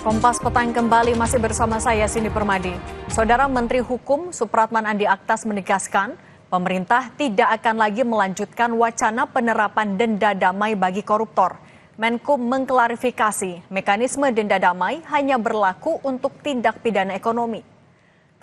Kompas Petang kembali masih bersama saya Cindy Permadi. Saudara Menteri Hukum Supratman Andi Aktas menegaskan, pemerintah tidak akan lagi melanjutkan wacana penerapan denda damai bagi koruptor. Menkum mengklarifikasi, mekanisme denda damai hanya berlaku untuk tindak pidana ekonomi.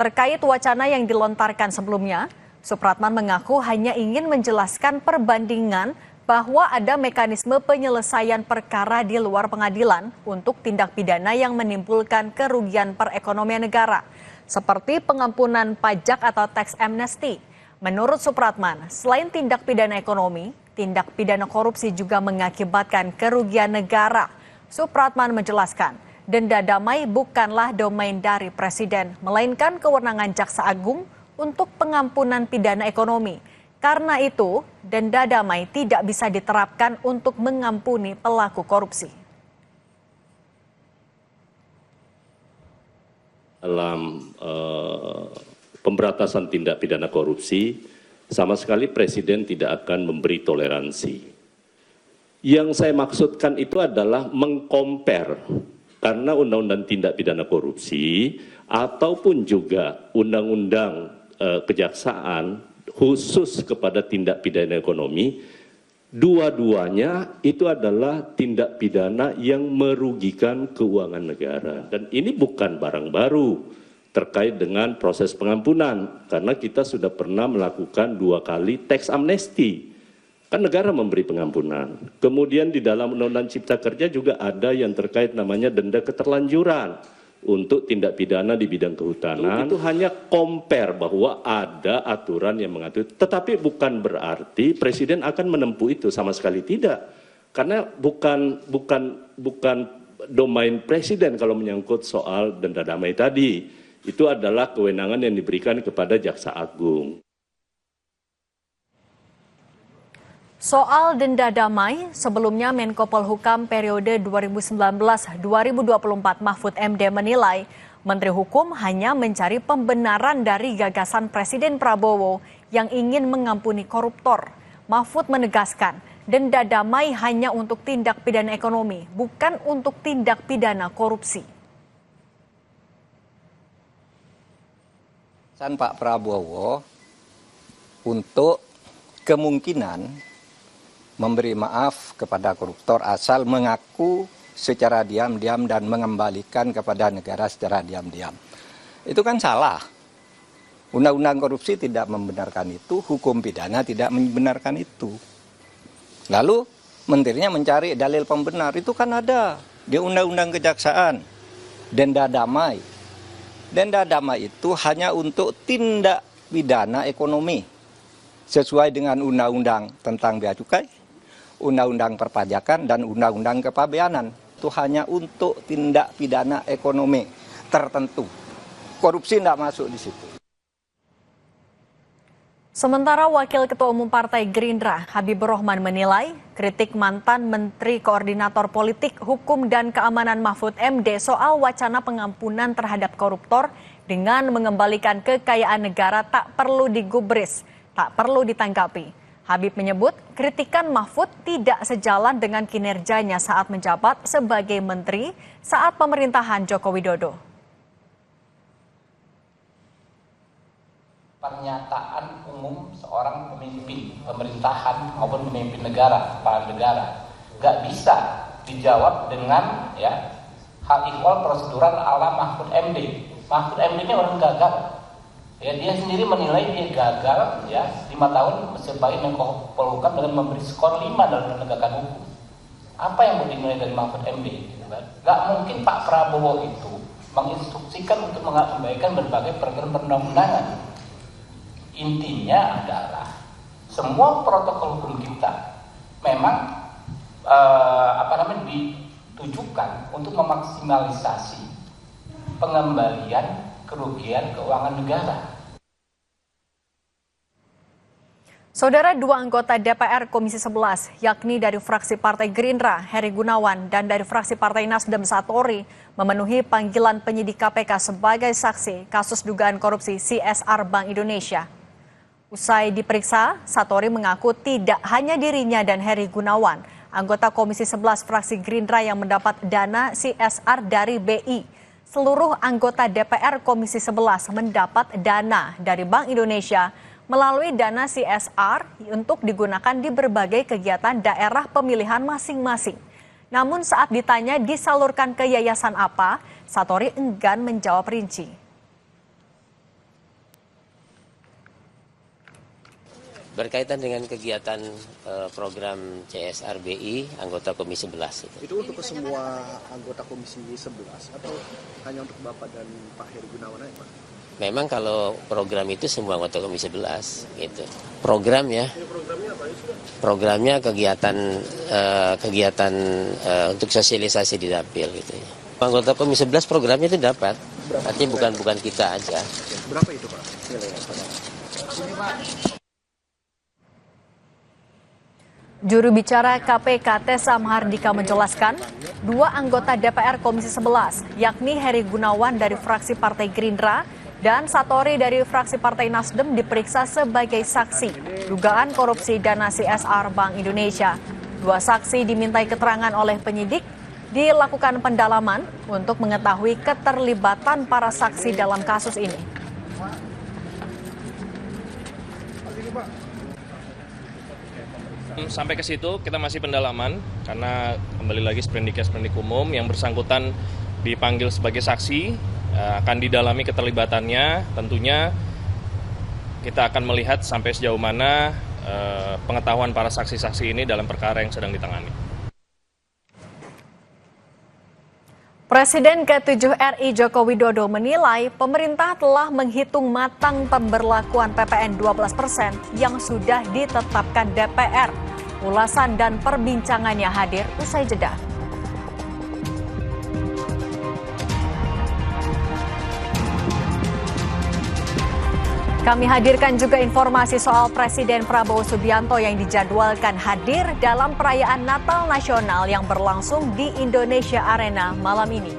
Terkait wacana yang dilontarkan sebelumnya, Supratman mengaku hanya ingin menjelaskan perbandingan bahwa ada mekanisme penyelesaian perkara di luar pengadilan untuk tindak pidana yang menimbulkan kerugian perekonomian negara, seperti pengampunan pajak atau tax amnesty. Menurut Supratman, selain tindak pidana ekonomi, tindak pidana korupsi juga mengakibatkan kerugian negara. Supratman menjelaskan, denda damai bukanlah domain dari Presiden, melainkan kewenangan Jaksa Agung untuk pengampunan pidana ekonomi. Karena itu, denda damai tidak bisa diterapkan untuk mengampuni pelaku korupsi. Dalam pemberantasan tindak pidana korupsi, sama sekali Presiden tidak akan memberi toleransi. Yang saya maksudkan itu adalah mengcompare, karena undang-undang tindak pidana korupsi ataupun juga undang-undang kejaksaan khusus kepada tindak pidana ekonomi, dua-duanya itu adalah tindak pidana yang merugikan keuangan negara. Dan ini bukan barang baru terkait dengan proses pengampunan, karena kita sudah pernah melakukan 2 kali tax amnesty. Kan negara memberi pengampunan. Kemudian di dalam Undang-Undang Cipta Kerja juga ada yang terkait namanya denda keterlanjuran untuk tindak pidana di bidang kehutanan. Itu hanya compare bahwa ada aturan yang mengatur, tetapi bukan berarti Presiden akan menempuh itu, sama sekali tidak. Karena bukan domain Presiden kalau menyangkut soal denda damai tadi. Itu adalah kewenangan yang diberikan kepada Jaksa Agung. Soal denda damai, sebelumnya Menko Polhukam periode 2019-2024 Mahfud MD menilai Menteri Hukum hanya mencari pembenaran dari gagasan Presiden Prabowo yang ingin mengampuni koruptor. Mahfud menegaskan, denda damai hanya untuk tindak pidana ekonomi, bukan untuk tindak pidana korupsi. Pak Prabowo untuk kemungkinan memberi maaf kepada koruptor asal mengaku secara diam-diam dan mengembalikan kepada negara secara diam-diam. Itu kan salah. Undang-undang korupsi tidak membenarkan itu, hukum pidana tidak membenarkan itu. Lalu menterinya mencari dalil pembenar, itu kan ada di Undang-Undang Kejaksaan, denda damai. Denda damai itu hanya untuk tindak pidana ekonomi, sesuai dengan Undang-Undang tentang Bea Cukai, Undang-Undang Perpajakan, dan Undang-Undang Kepabeanan. Itu hanya untuk tindak pidana ekonomi tertentu. Korupsi tidak masuk di situ. Sementara Wakil Ketua Umum Partai Gerindra, Habibur Rahman menilai kritik mantan Menteri Koordinator Politik, Hukum dan Keamanan Mahfud MD soal wacana pengampunan terhadap koruptor dengan mengembalikan kekayaan negara tak perlu digubris, tak perlu ditanggapi. Habib menyebut kritikan Mahfud tidak sejalan dengan kinerjanya saat menjabat sebagai menteri saat pemerintahan Joko Widodo. Pernyataan umum seorang pemimpin pemerintahan maupun pemimpin negara, kepala negara, nggak bisa dijawab dengan hal ihwal prosedural ala Mahfud MD. Mahfud MD ini orang gagal. Ya, dia sendiri menilai dia gagal 5 tahun sebagai Menko Polhukam dengan memberi skor 5 dalam penegakan hukum. Apa yang mau dinilai dari Mahfud MD? Gak mungkin Pak Prabowo itu menginstruksikan untuk mengabaikan berbagai peraturan perundang-undangan. Intinya adalah semua protokol hukum kita memang ditujukan untuk memaksimalisasi pengembalian kerugian keuangan negara. Saudara, 2 anggota DPR Komisi 11, yakni dari fraksi Partai Gerindra, Heri Gunawan, dan dari fraksi Partai Nasdem, Satori, memenuhi panggilan penyidik KPK sebagai saksi kasus dugaan korupsi CSR Bank Indonesia. Usai diperiksa, Satori mengaku tidak hanya dirinya dan Heri Gunawan anggota Komisi 11 fraksi Gerindra yang mendapat dana CSR dari BI. Seluruh anggota DPR Komisi 11 mendapat dana dari Bank Indonesia melalui dana CSR untuk digunakan di berbagai kegiatan daerah pemilihan masing-masing. Namun saat ditanya disalurkan ke yayasan apa, Satori enggan menjawab rinci. Berkaitan dengan kegiatan program CSR BI anggota Komisi 11 itu untuk ke semua anggota Komisi 11 atau hanya untuk Bapak dan Pak Heri Gunawan aja, Pak? Memang kalau program itu semua anggota Komisi 11 gitu. Programnya kegiatan untuk sosialisasi di dapil gitu ya. Anggota Komisi 11 programnya itu dapat. Artinya bukan kita aja. Berapa itu, Pak? Juru bicara KPK Tessa Mahardika menjelaskan, 2 anggota DPR Komisi 11, yakni Heri Gunawan dari fraksi Partai Gerindra dan Satori dari fraksi Partai Nasdem diperiksa sebagai saksi dugaan korupsi dana CSR Bank Indonesia. 2 saksi dimintai keterangan oleh penyidik, dilakukan pendalaman untuk mengetahui keterlibatan para saksi dalam kasus ini. Sampai ke situ kita masih pendalaman karena kembali lagi sprendik umum yang bersangkutan dipanggil sebagai saksi, akan didalami keterlibatannya. Tentunya kita akan melihat sampai sejauh mana pengetahuan para saksi-saksi ini dalam perkara yang sedang ditangani. Presiden ke-7 RI Joko Widodo menilai pemerintah telah menghitung matang pemberlakuan PPN 12% yang sudah ditetapkan DPR. Ulasan dan perbincangannya hadir usai jeda. Kami hadirkan juga informasi soal Presiden Prabowo Subianto yang dijadwalkan hadir dalam perayaan Natal Nasional yang berlangsung di Indonesia Arena malam ini.